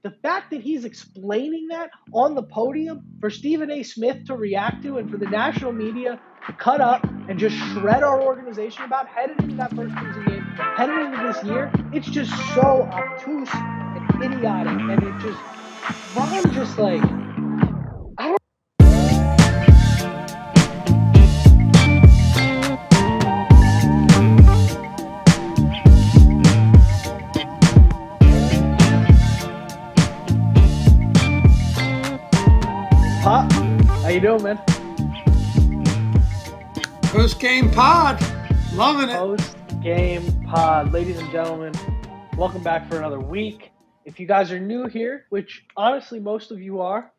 the fact that he's explaining that on the podium for Stephen A. Smith to react to and for the national media to cut up and just shred our organization about headed into that first preseason game, headed into this year, it's just so obtuse and idiotic. And it just, Ron just like, I don't. Pop, how you doing, man? Post-game pod. Loving it. Post-game pod. Ladies and gentlemen, welcome back for another week. If you guys are new here, which honestly most of you are,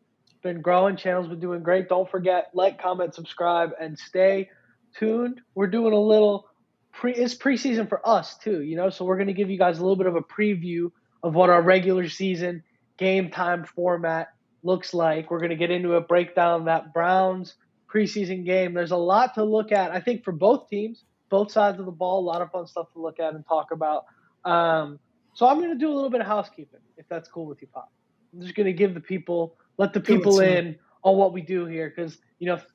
been growing, channel's been doing great. Don't forget, like, comment, subscribe, and stay tuned. We're doing a little it's preseason for us too, so we're going to give you guys a little bit of a preview of what our regular season game time format looks like. We're going to get into it, break down that Browns preseason game. There's a lot to look at, I think, for both teams, both sides of the ball. A lot of fun stuff to look at and talk about. So I'm going to do a little bit of housekeeping, if that's cool with you, Pop. I'm just going to give the people, let the people in on what we do here because,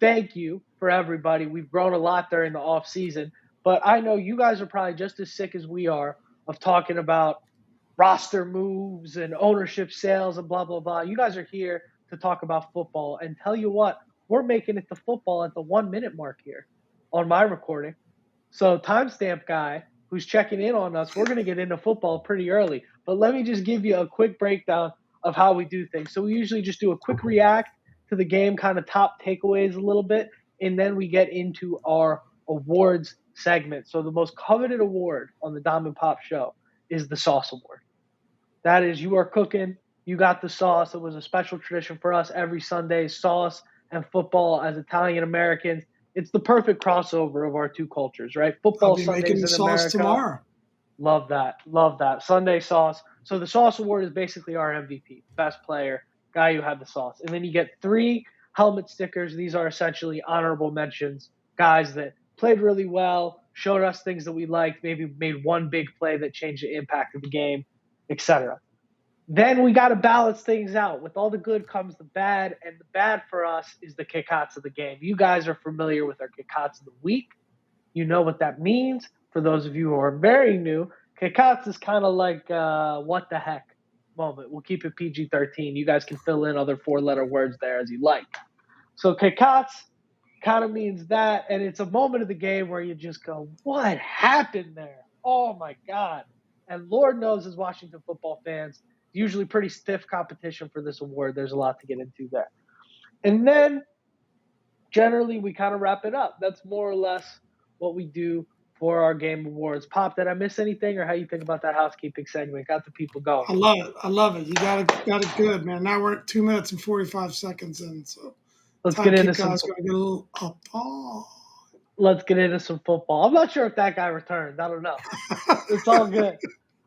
thank you for everybody. We've grown a lot during the off season, but I know you guys are probably just as sick as we are of talking about roster moves and ownership sales and blah, blah, blah. You guys are here to talk about football, and tell you what, we're making it to football at the 1 minute mark here on my recording. So timestamp guy who's checking in on us, we're going to get into football pretty early. But let me just give you a quick breakdown of how we do things. So we usually just do a quick react to the game, kind of top takeaways a little bit, and then we get into our awards segment. So the most coveted award on the Dom and Pop show is the Sauce Award. That is, you are cooking, you got the sauce. It was a special tradition for us every Sunday, sauce and football as Italian Americans. It's the perfect crossover of our two cultures, right? Football I'll be Sundays making the in sauce America. tomorrow. Love that. Sunday sauce. So the Sauce Award is basically our MVP, best player, guy who had the sauce. And then you get 3 helmet stickers. These are essentially honorable mentions, guys that played really well, showed us things that we liked, maybe made one big play that changed the impact of the game, etc. Then we got to balance things out. With all the good comes the bad, and the bad for us is the kick-outs of the game. You guys are familiar with our kick-outs of the week. You know what that means. For those of you who are very new, kick-outs is kind of like what the heck moment. We'll keep it PG-13. You guys can fill in other 4-letter words there as you like. So kick-outs kind of means that, and it's a moment of the game where you just go, what happened there? Oh, my God. And Lord knows, as Washington football fans, usually pretty stiff competition for this award. There's a lot to get into there. And then generally we kind of wrap it up. That's more or less what we do for our game awards. Pop, did I miss anything, or how you think about that housekeeping segment? Got the people going. I love it. You got it good, man. Now we're at 2 minutes and 45 seconds in, so let's get into some. Gonna get a little up. Let's get into some football. I'm not sure if that guy returned. I don't know. It's all good.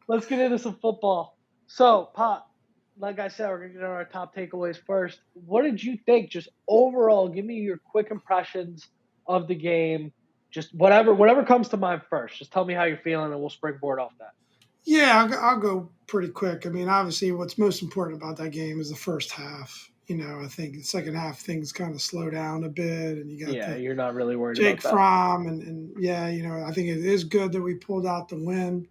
Let's get into some football. So, Pop, like I said, we're going to get on our top takeaways first. What did you think, just overall? Give me your quick impressions of the game. Just whatever comes to mind first. Just tell me how you're feeling, and we'll springboard off that. Yeah, I'll go pretty quick. I mean, obviously, what's most important about that game is the first half. I think the second half things kind of slow down a bit, and you got you're not really worried Jake about that. Fromm, and I think it is good that we pulled out the win.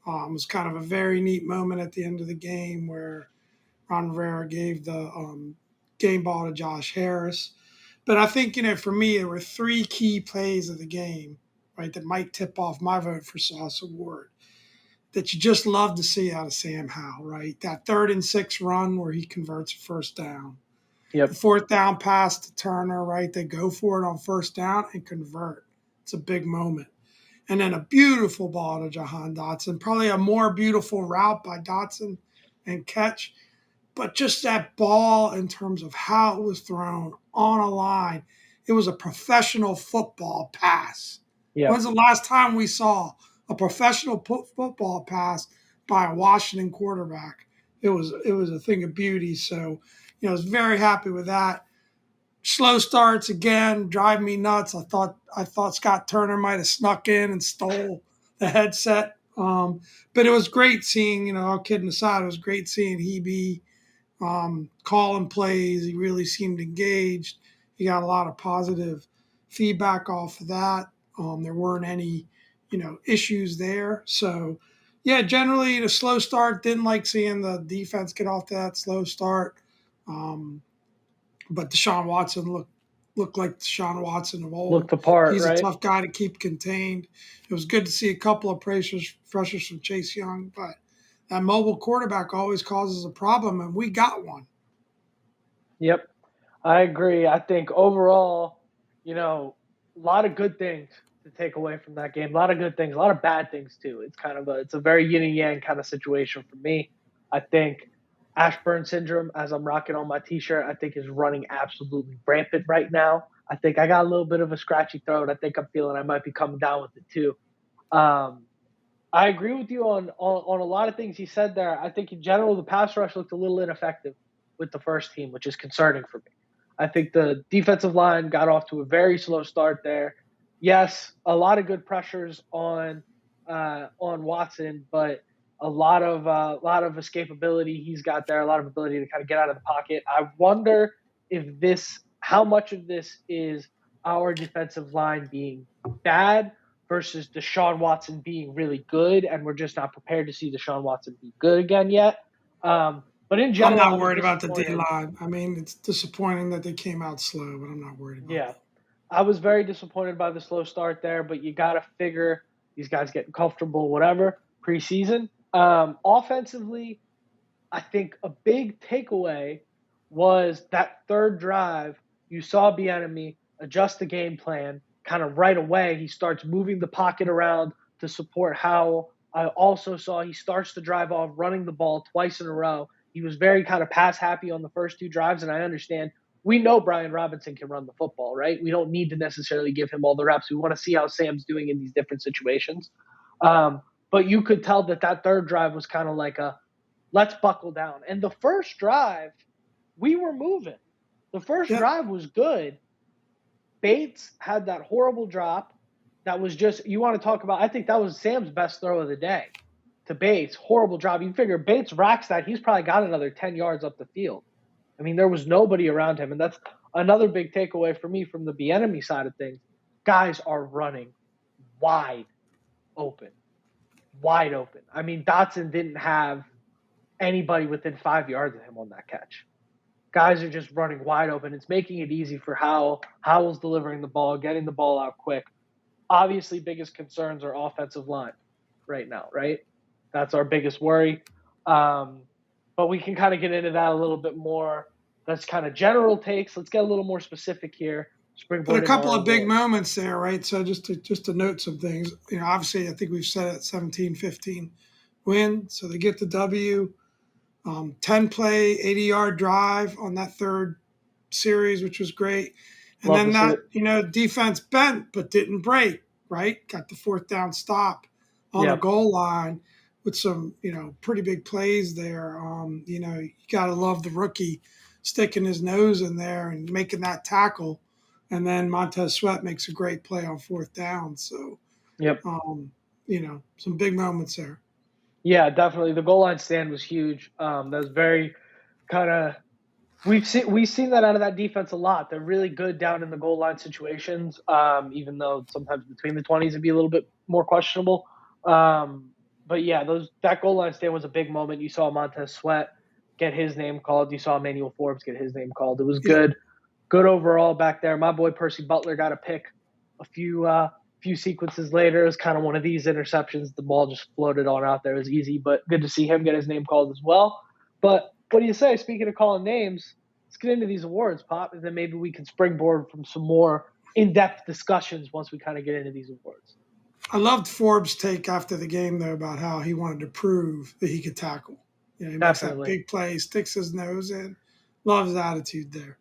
It was kind of a very neat moment at the end of the game where Ron Rivera gave the game ball to Josh Harris. But I think, for me, there were 3 key plays of the game, right, that might tip off my vote for Sauce Award that you just love to see out of Sam Howell, right? That 3rd and 6 run where he converts a first down. Yep. The 4th down pass to Turner, right? They go for it on first down and convert. It's a big moment. And then a beautiful ball to Jahan Dotson, probably a more beautiful route by Dotson and catch. But just that ball in terms of how it was thrown on a line, it was a professional football pass. Yep. When's the last time we saw a professional football pass by a Washington quarterback? It was a thing of beauty. So, I was very happy with that. Slow starts again drive me nuts. I thought Scott Turner might have snuck in and stole the headset But it was great seeing, all kidding aside, it was great seeing Hebe calling plays. He really seemed engaged. He got a lot of positive feedback off of that. There weren't any, issues there. So, yeah, generally the slow start. Didn't like seeing the defense get off to that slow start. Um, but Deshaun Watson looked like Deshaun Watson of Looked old. the part, He's a right? tough guy to keep contained. It was good to see a couple of pressures from Chase Young, but that mobile quarterback always causes a problem, and we got one. Yep. I agree. I think overall, a lot of good things to take away from that game. A lot of good things, a lot of bad things too. It's a very yin and yang kind of situation for me. I think Ashburn syndrome, as I'm rocking on my t-shirt, I think is running absolutely rampant right now. I think I got a little bit of a scratchy throat. I think I'm feeling I might be coming down with it too. Um, I agree with you on a lot of things he said there. I think in general the pass rush looked a little ineffective with the first team, which is concerning for me. I think the defensive line got off to a very slow start there. Yes, a lot of good pressures on Watson, but a lot of escapability he's got there, a lot of ability to kind of get out of the pocket. I wonder how much of this is our defensive line being bad versus Deshaun Watson being really good, and we're just not prepared to see Deshaun Watson be good again yet. But in I'm general, I not was worried about the D disappointed. line. I mean, it's disappointing that they came out slow, but I'm not worried about Yeah, that. I was very disappointed by the slow start there, but you got to figure these guys getting comfortable, whatever, preseason. Offensively, I think a big takeaway was that third drive. You saw Bieniemy adjust the game plan kind of right away. He starts moving the pocket around to support Howell. I also saw he starts the drive off running the ball twice in a row. He was very kind of pass happy on the first two drives, and I understand. We know Brian Robinson can run the football, right? We don't need to necessarily give him all the reps. We want to see how Sam's doing in these different situations. But you could tell that third drive was kind of like a let's buckle down. And the first drive, we were moving. The first Yep. drive was good. Bates had that horrible drop. That was just, you want to talk about, I think that was Sam's best throw of the day to Bates. Horrible drop. You figure Bates racks that, he's probably got another 10 yards up the field. I mean, there was nobody around him. And that's another big takeaway for me from the Bieniemy side of things. Guys are running wide open. Wide open. I mean, Dotson didn't have anybody within 5 yards of him on that catch. Guys are just running wide open. It's making it easy for Howell. Howell's delivering the ball, getting the ball out quick. Obviously, biggest concerns are offensive line right now, right? That's our biggest worry. But we can kind of get into that a little bit more. That's kind of general takes. Let's get a little more specific here. But a Springboard into couple our of big awards. moments there, right? So just to note some things, obviously I think we've said it 17-15 win. So they get the W, 10 play, 80-yard drive on that third series, which was great. And Love to then see that, it. defense bent but didn't break, right? Got the fourth down stop on the Yep. goal line with some, pretty big plays there. You got to love the rookie sticking his nose in there and making that tackle. And then Montez Sweat makes a great play on fourth down. So, Yep. some big moments there. Yeah, definitely. The goal line stand was huge. That was very kind of we've seen that out of that defense a lot. They're really good down in the goal line situations, even though sometimes between the 20s it'd be a little bit more questionable. But yeah, that goal line stand was a big moment. You saw Montez Sweat get his name called. You saw Emmanuel Forbes get his name called. It was Yep. good overall back there. My boy Percy Butler got a pick a few sequences later. It was kind of one of these interceptions. The ball just floated on out there. It was easy, but good to see him get his name called as well. But what do you say? Speaking of calling names, let's get into these awards, Pop, and then maybe we can springboard from some more in-depth discussions once we kind of get into these awards. I loved Forbes' take after the game, though, about how he wanted to prove that he could tackle. He makes that Definitely. big play, sticks his nose in. Love his attitude there.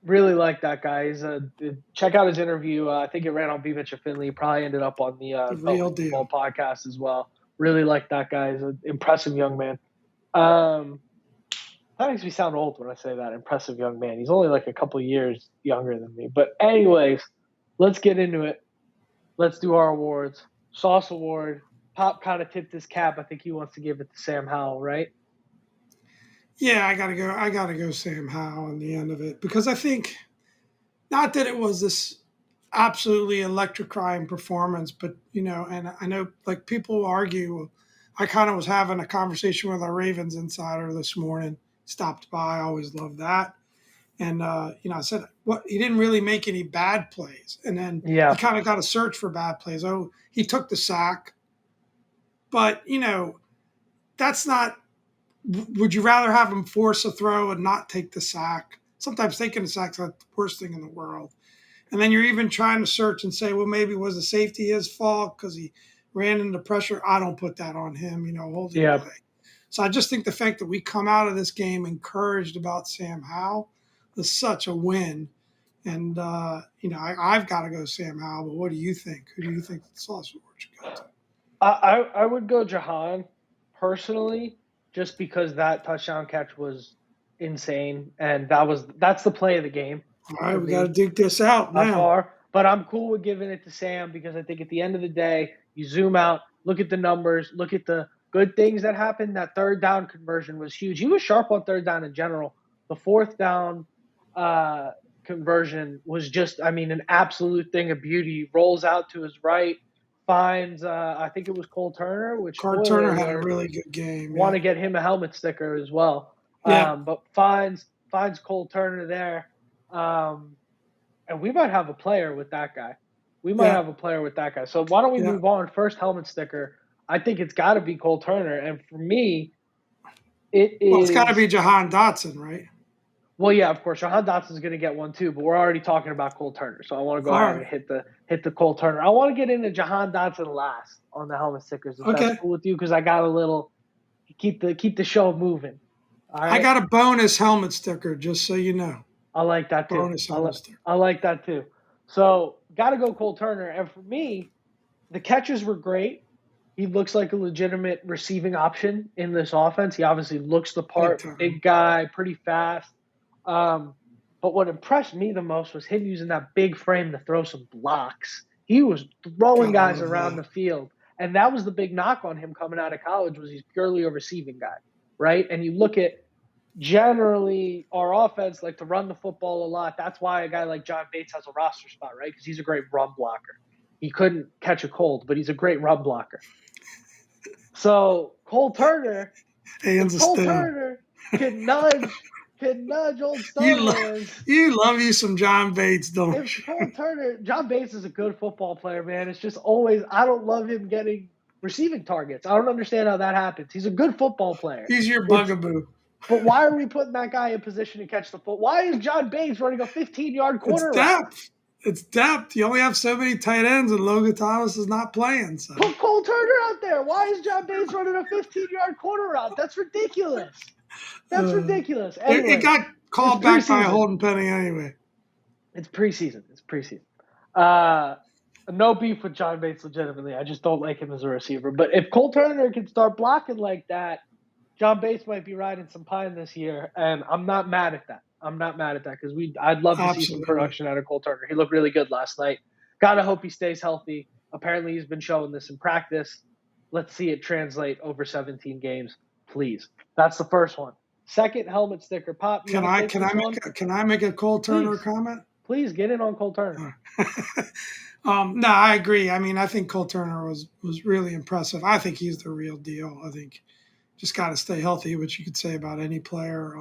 Really like that guy. Check out his interview. I think it ran on B. Mitchell Finley. Probably ended up on the The Total real Football deal. podcast as well. Really like that guy. He's an impressive young man. Um, that makes me sound old when I say that. Impressive young man. He's only like a couple years younger than me. But anyways, let's get into it. Let's do our awards. Sauce Award Pop kind of tipped his cap. I think he wants to give it to Sam Howell, right? Yeah, I gotta go. I gotta go Sam Howell in the end of it because I think not that it was this absolutely electrifying performance, but and I know like people argue. I kind of was having a conversation with our Ravens insider this morning. Stopped by. I always love that. And I said, "What? He didn't really make any bad plays, and then he Yeah. kind of got to search for bad plays. Oh, he took the sack, but that's not. Would you rather have him force a throw and not take the sack? Sometimes taking the sack's not the worst thing in the world. And then you're even trying to search and say, well, maybe was the safety his fault because he ran into pressure? I don't put that on him, holding Yeah. play. So I just think the fact that we come out of this game encouraged about Sam Howell is such a win. And, I've got to go Sam Howell, but what do you think? Who do you think the sauce award should go to? I would go Jahan personally, just because that touchdown catch was insane, and that's the play of the game All right, for we got to me dig this out by now. far. But I'm cool with giving it to Sam because I think at the end of the day, you zoom out, look at the numbers, look at the good things that happened. That third down conversion was huge. He was sharp on third down in general. The fourth down uh, conversion was just, I mean, an absolute thing of beauty. Rolls out to his right, finds, I think it was Cole Turner, which, Card spoiler Turner had a alert, really good game. want Yeah. to get him a helmet sticker as well. Yeah. But finds Cole Turner there. And we might have a player with that guy. We might Yeah. have a player with that guy. So why don't we Yeah. move on? First helmet sticker. I think it's got to be Cole Turner, and for me, it Well, it's got to is. be Jahan Dotson, right? Well, yeah, of course, Jahan Dotson's going to get one too, but we're already talking about Cole Turner, so I want to go All ahead right. and hit the Cole Turner. I want to get into Jahan Dotson last on the helmet stickers, if that's Okay. cool with you, because I got a little keep the show moving. All I right, got a bonus helmet sticker, just so you know. I like that too. Bonus helmet sticker. I like that too. So got to go Cole Turner, and for me, the catches were great. He looks like a legitimate receiving option in this offense. He obviously looks the Big part, time. big guy, pretty fast. Um, but what impressed me the most was him using that big frame to throw some blocks. He was throwing Gotta guys love around that. the field, and that was the big knock on him coming out of college was he's purely a receiving guy, right? And you look at generally our offense like to run the football a lot. That's why a guy like John Bates has a roster spot, right? Because he's a great run blocker. He couldn't catch a cold, but he's a great run blocker. So Cole Turner, if Hands of Cole stone. Turner can nudge old You love Starboys. you some John Bates, don't If you? Cole Turner, John Bates is a good football player, man. It's just always I don't love him getting receiving targets. I don't understand how that happens. He's a good football player. He's your It's bugaboo. But why are we putting that guy in position to catch the foot? Why is John Bates running a 15-yard It's corner route? depth. It's depth. You only have so many tight ends, and Logan Thomas is not playing. So Put Cole Turner out there. Why is John Bates running a 15-yard corner route? That's ridiculous. That's uh, ridiculous. it Anyway, got it's called back by a preseason. holding penny anyway. It's preseason. It's preseason. Uh, no beef with John Bates legitimately. I just don't like him as a receiver. But if Cole Turner can start blocking like that, John Bates might be riding some pine this year, and I'm not mad at that. I'm not mad at that because I'd love to see some Absolutely. production out of Cole Turner. He looked really good last night. Gotta hope he stays healthy. Apparently, he's been showing this in practice. Let's see it translate over 17 games, please. That's the first one. Second helmet sticker. Pop, you Can want to I take can I this make one? can I make a Cole Turner Please, comment? please get in on Cole Turner. No, I agree. I mean, I think Cole Turner was really impressive. I think he's the real deal. I think just got to stay healthy, which you could say about any player.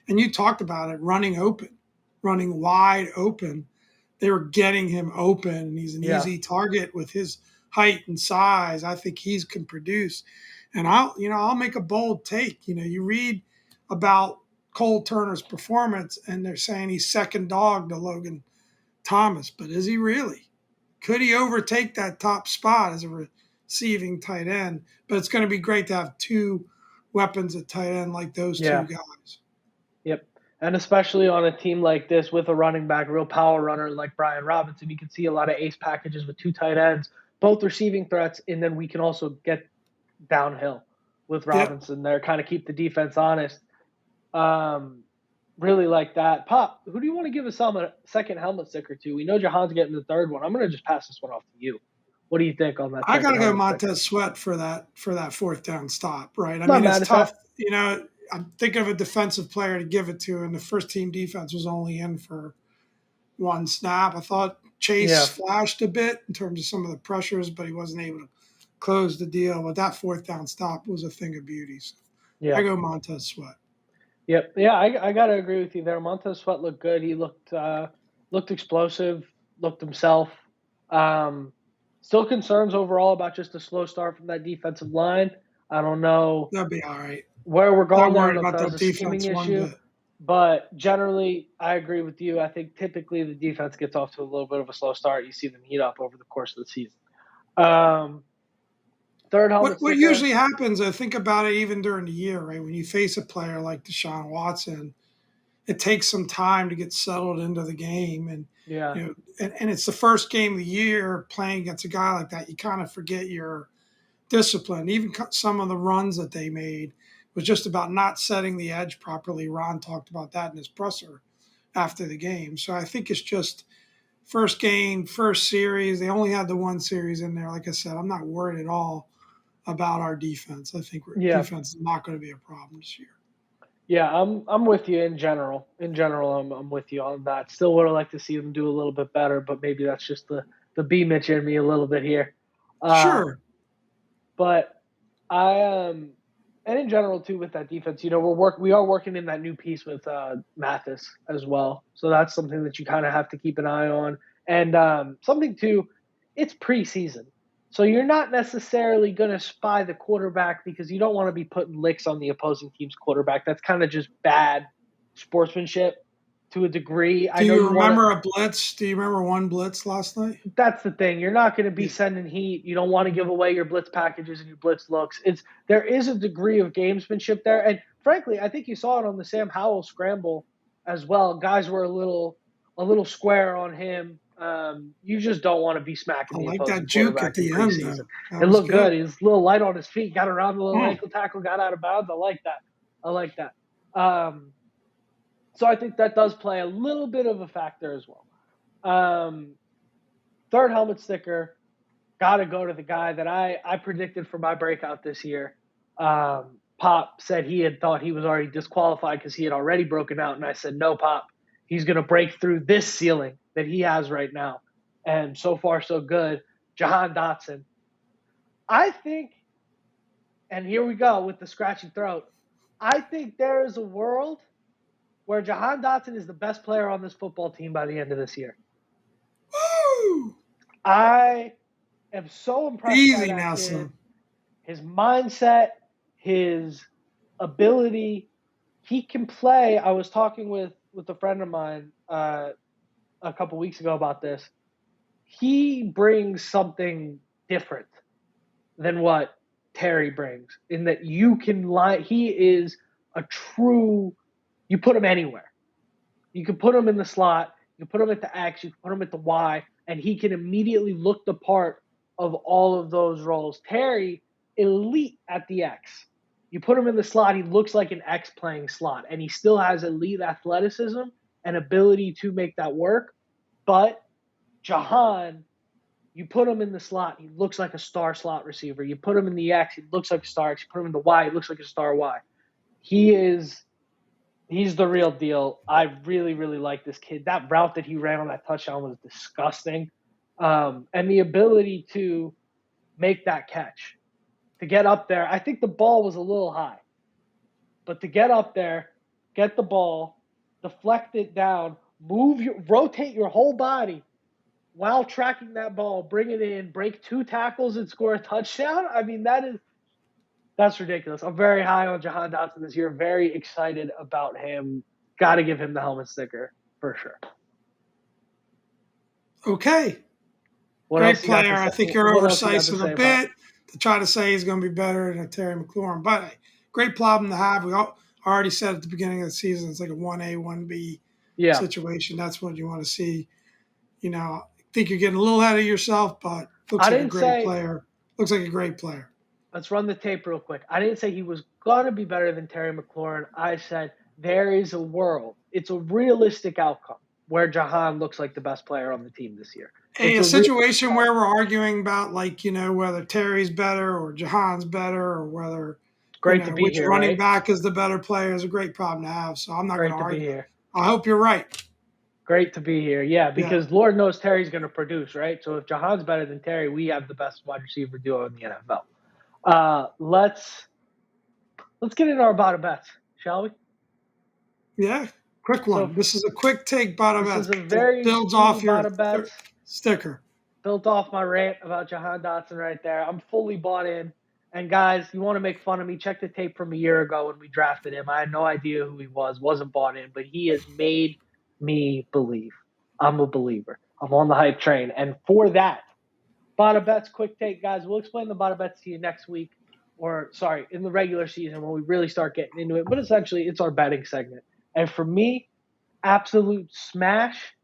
And you talked about it, running open, running wide open. They were getting him open, and he's an Yeah, easy target with his height and size. I think he can produce. And I'll make a bold take. You read about Cole Turner's performance, and they're saying he's second dog to Logan Thomas, but is he really? Could he overtake that top spot as a receiving tight end? But it's going to be great to have two weapons at tight end like those two yeah, guys. yep. And especially on a team like this with a running back, real power runner like Brian Robinson, you can see a lot of ace packages with two tight ends, both receiving threats, and then we can also get downhill with Yep. Robinson there, kind of keep the defense honest. Um, really like that. Pop, who do you want to give a second helmet sticker to? We know Jahan's getting the third one. I'm going to just pass this one off to you. What do you think on that I got second to go helmet sticker? Montez Sweat for that fourth down stop, right? I Not mean, it's mad at tough. that. I'm thinking of a defensive player to give it to, and the first team defense was only in for one snap. I thought Chase Yeah, flashed a bit in terms of some of the pressures, but he wasn't able to close the deal. But that fourth down stop was a thing of beauty. So I yeah. go Montez Sweat. Yep. Yeah, I gotta agree with you there. Montez Sweat looked good. He looked explosive, looked himself. Um, Still concerns overall about just a slow start from that defensive line. I don't know That'd be all right. where we're Not going there. I don't worried know if about that was that a scheming defense one issue, bit. but generally, I agree with you. I think typically the defense gets off to a little bit of a slow start. You see them heat up over the course of the season. Um, Third What helmet what sticker. usually happens, I think about it even during the year, right? When you face a player like Deshaun Watson, it takes some time to get settled into the game, and Yeah, and it's the first game of the year playing against a guy like that. You kind of forget your discipline. Even some of the runs that they made was just about not setting the edge properly. Ron talked about that in his presser after the game. So I think it's just first game, first series. They only had the one series in there. Like I said, I'm not worried at all about our defense. I think yeah. defense is not going to be a problem this year. Yeah, I'm with you in general. In general, I'm with you on that. Still would have liked to see them do a little bit better, but maybe that's just the B Mitch in me a little bit here. Um, Sure. but I and in general too with that defense, we are working in that new piece with Mathis as well. So that's something that you kind of have to keep an eye on. And something too, it's preseason. So you're not necessarily going to spy the quarterback because you don't want to be putting licks on the opposing team's quarterback. That's kind of just bad sportsmanship to a degree. I Do know you you want to remember a blitz? Do you remember one blitz last night? That's the thing. You're not going to be Yeah. sending heat. You don't want to give away your blitz packages and your blitz looks. There is a degree of gamesmanship there, and frankly, I think you saw it on the Sam Howell scramble as well. Guys were a little square on him. You just don't want to be smacking I the like that opposing juke quarterback at in the end, preseason. though. That It was looked good. good. He was a little light on his feet, got around the little Mm. ankle tackle, got out of bounds. I like that. I like that. So I think that does play a little bit of a factor as well. Um, Third helmet sticker, got to go to the guy that I predicted for my breakout this year. Pop said he had thought he was already disqualified because he had already broken out. And I said, no, Pop, he's going to break through this ceiling that he has right now. And so far, so good. Jahan Dotson. I think, and here we go with the scratchy throat. I think there is a world where Jahan Dotson is the best player on this football team by the end of this year. Woo! I am so impressed by Easy that now, kid. son. His mindset, his ability, he can play. I was talking with a friend of mine a couple weeks ago about this. He brings something different than what Terry brings in that you can lie. He is a true. You put him anywhere. You can put him in the slot. You can put him at the X. You can put him at the Y, and he can immediately look the part of all of those roles. Terry, elite at the X. You put him in the slot, he looks like an X playing slot, and he still has elite athleticism and ability to make that work. But Jahan, you put him in the slot, he looks like a star slot receiver. You put him in the X, he looks like a star X. You put him in the Y, he looks like a star Y. He is He's the real deal. I really, really like this kid. That route that he ran on that touchdown was disgusting. And the ability to make that catch, to get up there. I think the ball was a little high, but to get up there, get the ball, deflect it down, rotate your whole body while tracking that ball, bring it in, break two tackles and score a touchdown. I mean, that's ridiculous. I'm very high on Jahan Dotson this year. Very excited about him. Got to give him the helmet sticker for sure. Okay. What Great else you got player. to say? I think you're What else you got to oversizing a say about? bit to try to say he's going to be better than a Terry McLaurin. But hey, great problem to have. Already said at the beginning of the season, it's like a 1A, 1B Yeah, situation. That's what you want to see. I think you're getting a little ahead of yourself, but looks I like a didn't great say. player. Looks like a great player. Let's run the tape real quick. I didn't say he was gonna be better than Terry McLaurin. I said there is a world. It's a realistic outcome where Jahan looks like the best player on the team this year. A situation where we're arguing about, like, whether Terry's better or Jahan's better or whether, great to be which here, running right? back is the better player is a great problem to have. So I'm not going Great to to be argue. here. I hope you're right. Great to be here. Yeah, because Lord knows Terry's going to produce, right? So if Jahan's better than Terry, we have the best wide receiver duo in the NFL. Let's get into our bottom bets, shall we? Yeah, quick one. So This is a quick take bottom this bets. is a very Builds easy off your bottom bets. sticker. Built off my rant about Jahan Dotson right there. I'm fully bought in. And guys, you want to make fun of me? Check the tape from a year ago when we drafted him. I had no idea who he was, wasn't bought in, but he has made me believe. I'm a believer. I'm on the hype train. And for that, bottom bets, quick take, guys. We'll explain the bottom bets to you next week, or sorry, in the regular season when we really start getting into it. But essentially, it's our betting segment. And for me, absolute smash.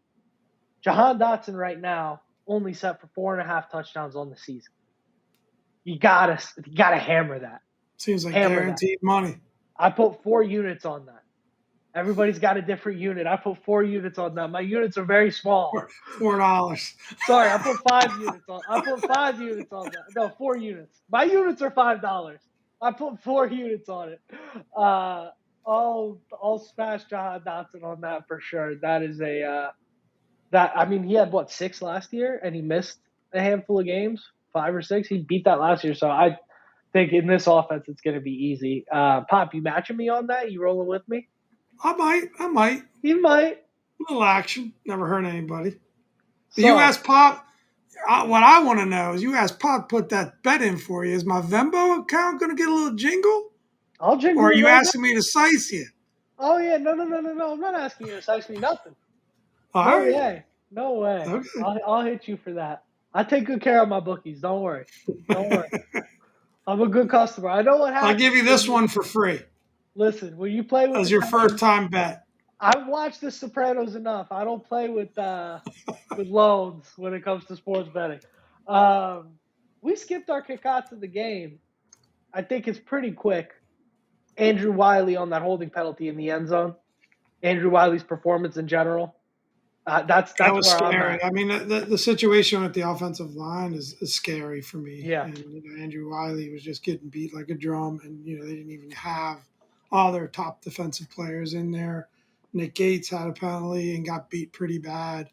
Jahan Dotson right now only set for 4.5 touchdowns on the season. You gotta hammer that. Seems like Hammer guaranteed money. I put 4 units on that. Everybody's got a different unit. I put 4 units on that. My units are very small. $4. Sorry, I put 5 units on. I put 5 units on that. No, 4 units. My units are $5. I put 4 units on it. I'll smash Jahan Dotson on that for sure. That is he had 6 last year and he missed a handful of games, 5 or 6. He beat that last year, so I think in this offense it's going to be easy. Pop, you matching me on that? You rolling with me? I might. You might. A little action. Never hurt anybody. So, you asked Pop. What I want to know is you asked Pop put that bet in for you. Is my Venmo account going to get a little jingle? I'll jingle Or are it you right asking me to size you? Oh yeah, no. I'm not asking you to size me nothing. All right. No way. Okay. I'll hit you for that. I take good care of my bookies. Don't worry. I'm a good customer. I know what happens. I'll give you this one for free. Listen, when you play with as your first time bet. I've watched The Sopranos enough. I don't play with loans when it comes to sports betting. We skipped our kickoffs of the game. I think it's pretty quick. Andrew Wiley on that holding penalty in the end zone. Andrew Wiley's performance in general. That's that was where scary. I'm at. I mean, the situation with the offensive line is scary for me. Yeah. And Andrew Wiley was just getting beat like a drum, and they didn't even have all their top defensive players in there. Nick Gates had a penalty and got beat pretty bad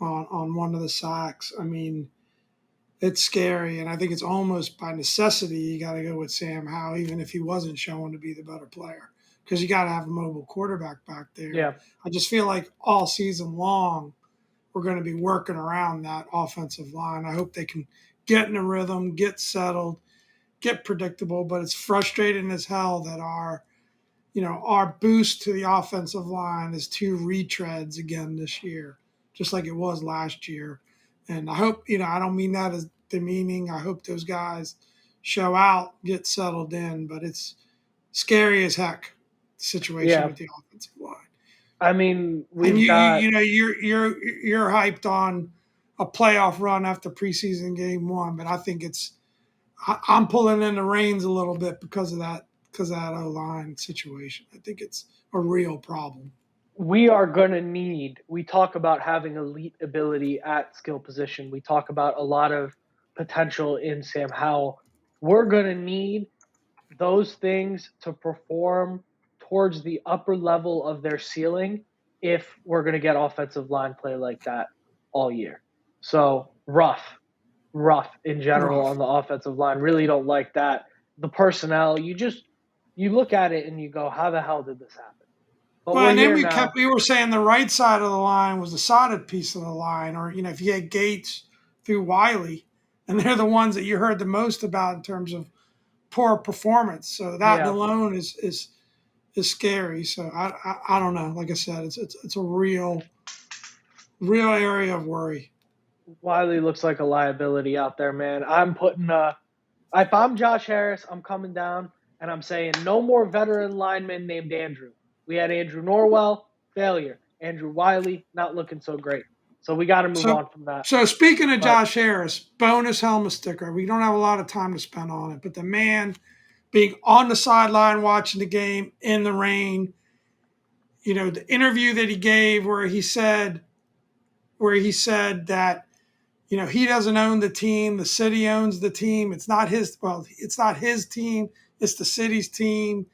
on one of the sacks. I mean, it's scary, and I think it's almost by necessity you got to go with Sam Howell, even if he wasn't shown to be the better player, because you got to have a mobile quarterback back there. Yeah. I just feel like all season long we're going to be working around that offensive line. I hope they can get in a rhythm, get settled, get predictable, but it's frustrating as hell that our boost to the offensive line is 2 retreads again this year, just like it was last year. And I hope, I don't mean that as demeaning. I hope those guys show out, get settled in, but it's scary as heck, the situation with the offensive line. I mean, you're hyped on a playoff run after preseason game 1, but I think I'm pulling in the reins a little bit because of that O-line situation. I think it's a real problem. We are going to need – we talk about having elite ability at skill position. We talk about a lot of potential in Sam Howell. We're going to need those things to perform towards the upper level of their ceiling if we're going to get offensive line play like that all year. So rough in general on the offensive line. Really don't like that. The personnel, you look at it and you go, how the hell did this happen? But and then we were saying the right side of the line was the solid piece of the line, or if you had Gates through Wiley, and they're the ones that you heard the most about in terms of poor performance. So that alone is scary. So I don't know. Like I said, it's a real area of worry. Wiley looks like a liability out there, man. I'm putting if I'm Josh Harris, I'm coming down and I'm saying no more veteran linemen named Andrew. We had Andrew Norwell, failure. Andrew Wiley, not looking so great. So we got to move on from that. So speaking of Josh Harris, bonus helmet sticker. We don't have a lot of time to spend on it, but the man being on the sideline watching the game in the rain, the interview that he gave where he said that he doesn't own the team, the city owns the team. It's not his team, it's the city's team.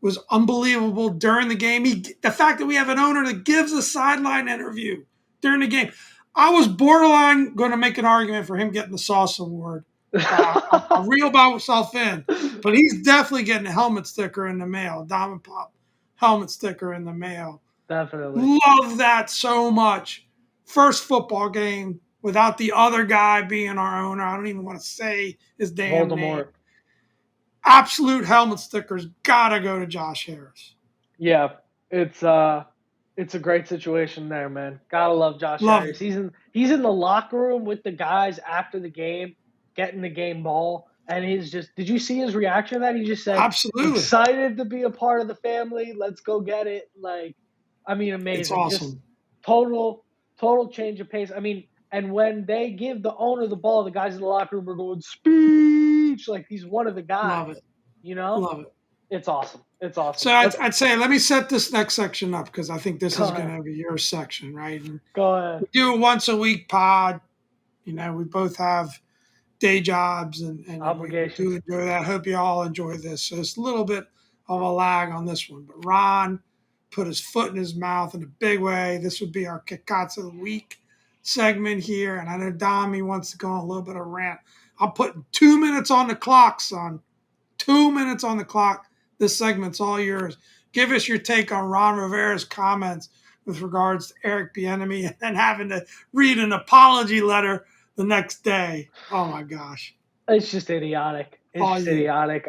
Was unbelievable during the game. The fact that we have an owner that gives a sideline interview during the game. I was borderline going to make an argument for him getting the Sauce Award. I'll reel myself in, but he's definitely getting a helmet sticker in the mail, Diamond Pop helmet sticker in the mail. Definitely. Love that so much. First football game without the other guy being our owner. I don't even want to say his damn name. Absolute helmet stickers gotta go to Josh Harris. Yeah, it's a great situation there, man. Gotta love Josh Harris. It. He's in the locker room with the guys after the game, getting the game ball, and he's just. Did you see his reaction to that? He just said, absolutely excited to be a part of the family. Let's go get it. Amazing. It's awesome. Just total change of pace. And when they give the owner the ball, the guys in the locker room are going speech like he's one of the guys. Love it. Love it. It's awesome. So I'd say let me set this next section up because I think this is going to be your section, right? And go ahead. We do a once a week pod. We both have day jobs and obligations. We do enjoy that. I hope you all enjoy this. So it's a little bit of a lag on this one, but Ron put his foot in his mouth in a big way. This would be our Kickouts of the Week segment here, and I know Dami wants to go on a little bit of rant. I'm putting 2 minutes on the clock, son. 2 minutes on the clock. This segment's all yours. Give us your take on Ron Rivera's comments with regards to Eric Bieniemy and then having to read an apology letter the next day. Oh, my gosh. It's just idiotic. Idiotic.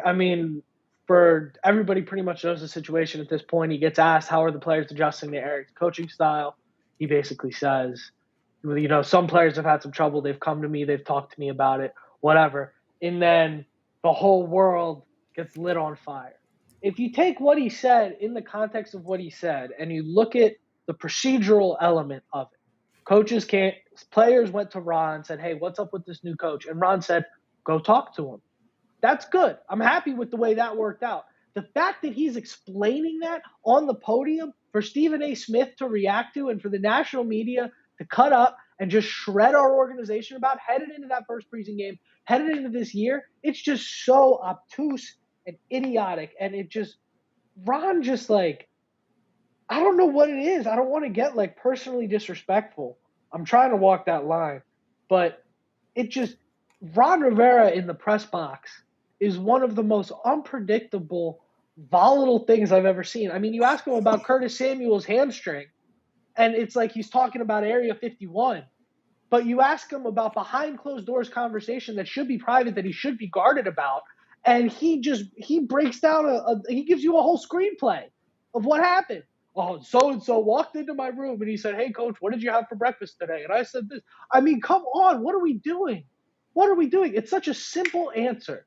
For everybody pretty much knows the situation at this point. He gets asked, how are the players adjusting to Eric's coaching style? He basically says, some players have had some trouble. They've come to me. They've talked to me about it, whatever. And then the whole world gets lit on fire. If you take what he said in the context of what he said and you look at the procedural element of it, players went to Ron and said, hey, what's up with this new coach? And Ron said, go talk to him. That's good. I'm happy with the way that worked out. The fact that he's explaining that on the podium for Stephen A. Smith to react to and for the national media to cut up and just shred our organization about headed into that first preseason game, headed into this year, it's just so obtuse and idiotic. And Ron I don't know what it is. I don't want to get personally disrespectful. I'm trying to walk that line. But Ron Rivera in the press box is one of the most unpredictable, volatile things I've ever seen. You ask him about Curtis Samuel's hamstring, and it's like he's talking about Area 51. But you ask him about behind closed doors conversation that should be private, that he should be guarded about, and he breaks down he gives you a whole screenplay of what happened. Oh, so-and-so walked into my room and he said, hey, coach, what did you have for breakfast today? And I said this. Come on, what are we doing? What are we doing? It's such a simple answer.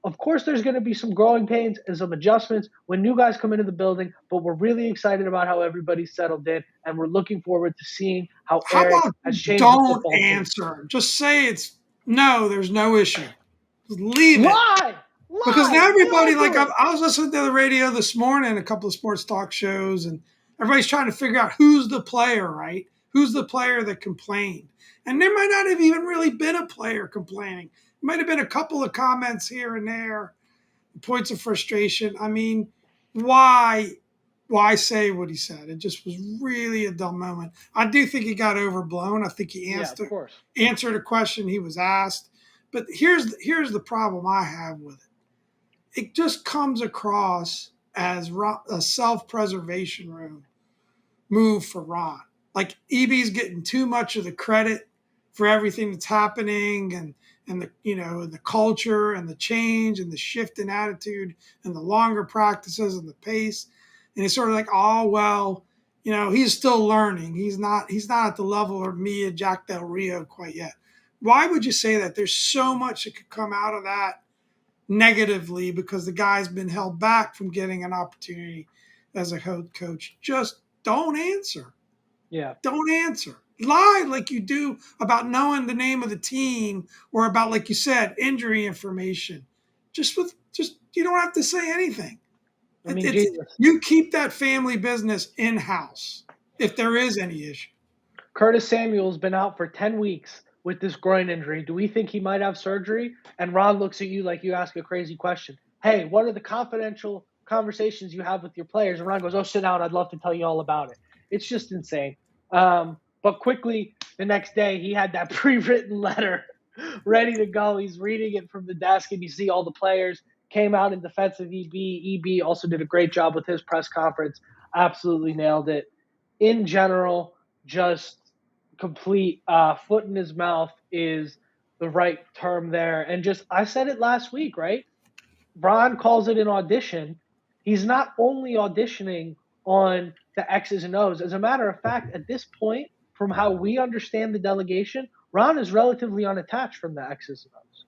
Of course, there's going to be some growing pains and some adjustments when new guys come into the building, but we're really excited about how everybody's settled in, and we're looking forward to seeing how Eric has changed the football team. Don't answer. Just say no, there's no issue. Just leave it. Why? Because now everybody, I was listening to the radio this morning, a couple of sports talk shows, and everybody's trying to figure out who's the player, right? Who's the player that complained? And there might not have even really been a player complaining. It might have been a couple of comments here and there, points of frustration. Why say what he said? It just was really a dumb moment. I do think he got overblown. I think he answered a question he was asked. But here's the problem I have with it. It just comes across as a self-preservation move for Ron. Like EB's getting too much of the credit for everything that's happening and the culture and the change and the shift in attitude and the longer practices and the pace. And it's sort of like, oh, well, he's still learning. He's not at the level of me and Jack Del Rio quite yet. Why would you say that? There's so much that could come out of that negatively because the guy's been held back from getting an opportunity as a head coach. Just don't answer. Yeah. Don't answer. Lie like you do about knowing the name of the team or about, like you said, injury information. Just you don't have to say anything. I mean, It's Jesus. you keep that family business in house if there is any issue. Curtis Samuel's been out for 10 weeks with this groin injury. Do we think he might have surgery? And Ron looks at you like you ask a crazy question. Hey, what are the confidential conversations you have with your players? And Ron goes, oh, sit down. I'd love to tell you all about it. It's just insane. But quickly, the next day, he had that pre-written letter ready to go. He's reading it from the desk, and you see all the players came out in defense of EB. EB also did a great job with his press conference. Absolutely nailed it. In general, just complete foot in his mouth is the right term there. And just, I said it last week, right? Ron calls it an audition. He's not only auditioning on the X's and O's. As a matter of fact, at this point, from how we understand the delegation, Ron is relatively unattached from the X's and O's.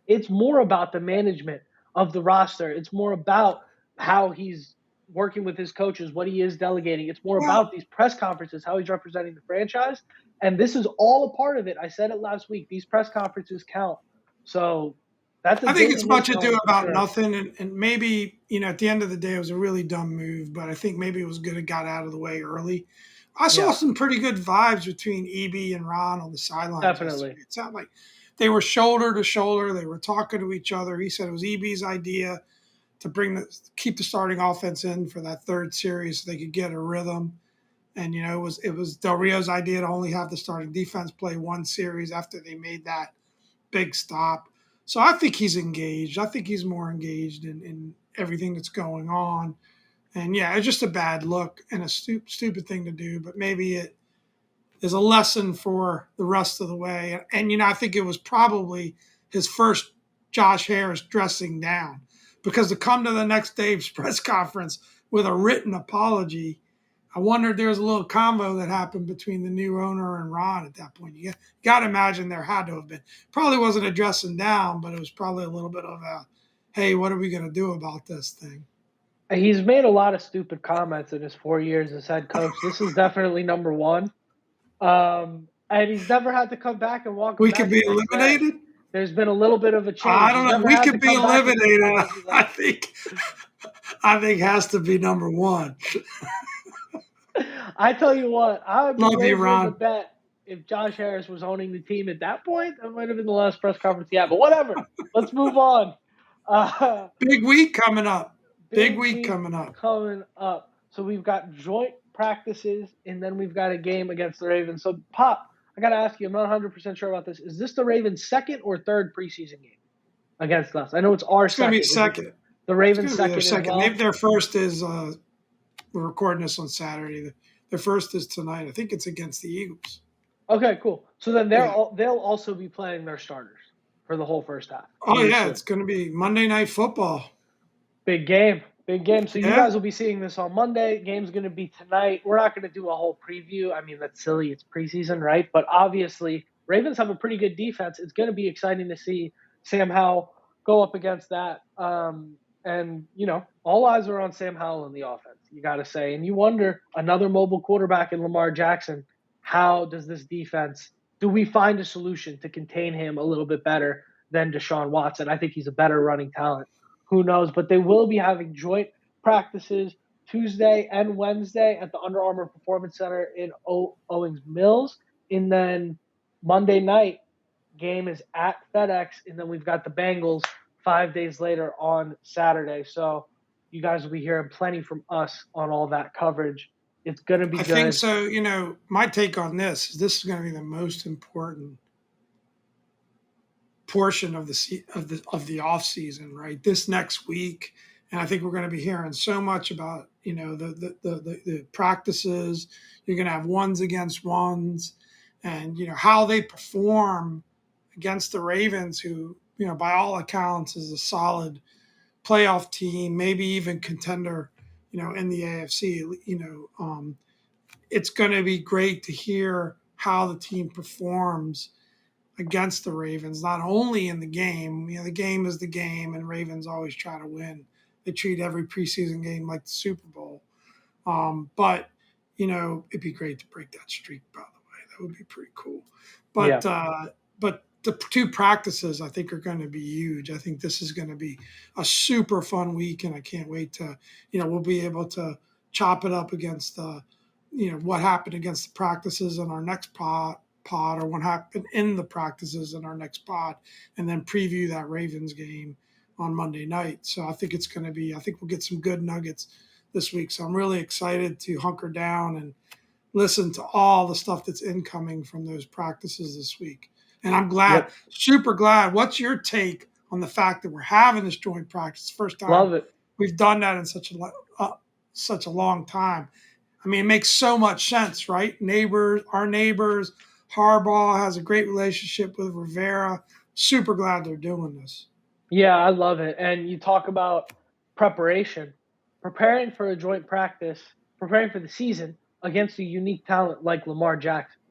It's more about the management of the roster. It's more about how he's working with his coaches, what he is delegating. It's more Well, about these press conferences, how he's representing the franchise. And this is all a part of it. I said it last week. These press conferences count. So that's a I think big it's much ado misnomer for about sure. nothing, and maybe at the end of the day, it was a really dumb move. But I think maybe it was good it got out of the way early. I saw Yeah, some pretty good vibes between EB and Ron on the sidelines definitely. yesterday. It sounded like they were shoulder to shoulder. They were talking to each other. He said it was EB's idea to keep the starting offense in for that third series so they could get a rhythm. And it was Del Rio's idea to only have the starting defense play one series after they made that big stop. So I think he's engaged. I think he's more engaged in everything that's going on. And yeah, it's just a bad look and a stupid thing to do, but maybe it is a lesson for the rest of the way. And I think it was probably his first Josh Harris dressing down, because to come to the next day's press conference with a written apology, I wonder if there was a little combo that happened between the new owner and Ron at that point. You got to imagine there had to have been. Probably wasn't a dressing down, but it was probably a little bit of a, hey, what are we going to do about this thing? He's made a lot of stupid comments in his 4 years as head coach. This is definitely number one. And he's never had to come back and walk a We could be measuring stick. eliminated. There's been a little bit of a I change. don't He's know. never We had to could be come back and do an eliminated. apology I letter. think. I think has to be number one. I tell you what, I would be Love you, wagering the Ron. bet if Josh Harris was owning the team at that point. That might have been the last press conference he had, but whatever. Let's move on. Uh, Big week coming up. Big big week week coming up. coming up. So we've got joint practices, and then we've got a game against the Ravens. So, Pop, I got to ask you, I'm not 100% sure about this. Is this the Ravens' second or third preseason game against us? I know it's our It's going to be second. Is it second. the It's Ravens' going to be their second as second. well? Their first is we're recording this on Saturday. Their first is tonight. I think it's against the Eagles. Okay, cool. So then Yeah. they'll also be playing their starters for the whole first half. Oh We yeah, assume. it's going to be Monday Night Football. Big game. Big game. So you Yeah. guys will be seeing this on Monday. Game's going to be tonight. We're not going to do a whole preview. I mean, that's silly. It's preseason, right? But obviously, Ravens have a pretty good defense. It's going to be exciting to see Sam Howell go up against that. And, all eyes are on Sam Howell in the offense, you got to say. And you wonder, another mobile quarterback in Lamar Jackson, how does this defense, do we find a solution to contain him a little bit better than Deshaun Watson? I think he's a better running talent. Who knows? But they will be having joint practices Tuesday and Wednesday at the Under Armour Performance Center in Owings Mills. And then Monday night game is at FedEx. And then we've got the Bengals 5 days later on Saturday. So you guys will be hearing plenty from us on all that coverage. It's going to be I think good. so. My take on this is going to be the most important portion of the off season, right? This next week, and I think we're going to be hearing so much about the practices. You're going to have ones against ones, and how they perform against the Ravens, who by all accounts is a solid playoff team, maybe even contender, in the AFC. It's going to be great to hear how the team performs against the Ravens, not only in the game. The game is the game, and Ravens always try to win. They treat every preseason game like the Super Bowl. But it'd be great to break that streak. By the way, that would be pretty cool. But Yeah. uh, but the two practices I think are going to be huge. I think this is going to be a super fun week, and I can't wait to, we'll be able to chop it up against the, what happened against the practices in our next pod or what happened in the practices in our next pod, and then preview that Ravens game on Monday night. So I think it's going to be, I think we'll get some good nuggets this week. So I'm really excited to hunker down and listen to all the stuff that's incoming from those practices this week. And I'm glad, super glad. What's your take on the fact that we're having this joint practice? First time Love it. we've done that in such a long time. I mean, it makes so much sense, right? Our neighbors. Harbaugh has a great relationship with Rivera. Super glad they're doing this. Yeah, I love it. And you talk about preparation, preparing for a joint practice, preparing for the season against a unique talent like Lamar Jackson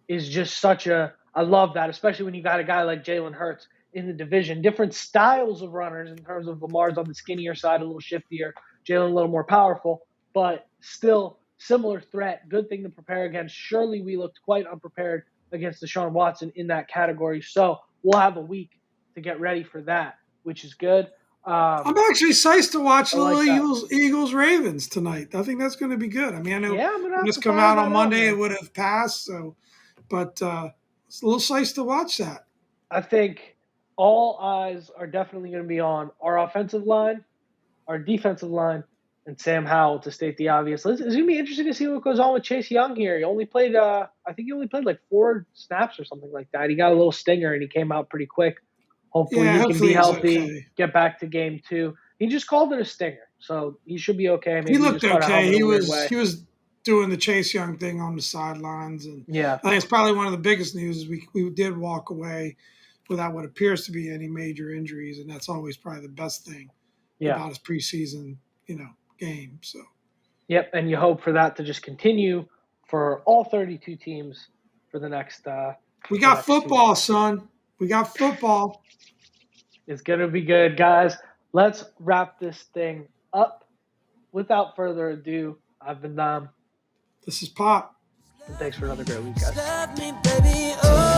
is just I love that, especially when you got a guy like Jalen Hurts in the division. Different styles of runners in terms of Lamar's on the skinnier side, a little shiftier, Jalen a little more powerful, but still similar threat. Good thing to prepare against. Surely we looked quite unprepared against Deshaun Watson in that category. So we'll have a week to get ready for that, which is good. I'm actually psyched to watch the like Eagles Ravens tonight. I think that's going to be good. I mean, I know I'm when this come out on Monday, it would have passed. So, but it's a little psyched to watch that. I think all eyes are definitely going to be on our offensive line, our defensive line, and Sam Howell, to state the obvious. It's going to be interesting to see what goes on with Chase Young here. He only played, I think he only played like 4 snaps or something like that. He got a little stinger and he came out pretty quick. Hopefully he can be healthy, get back to game 2. He just called it a stinger, so he should be okay. Maybe he looked okay. He was doing the Chase Young thing on the sidelines, and I think it's probably one of the biggest news is we did walk away without what appears to be any major injuries, and that's always probably the best thing about his preseason, game. So, yep, and you hope for that to just continue for all 32 teams for the next. We got football, son. We got football. It's gonna be good, guys. Let's wrap this thing up. Without further ado, I've been Dom. This is Pop. And thanks for another great week, guys.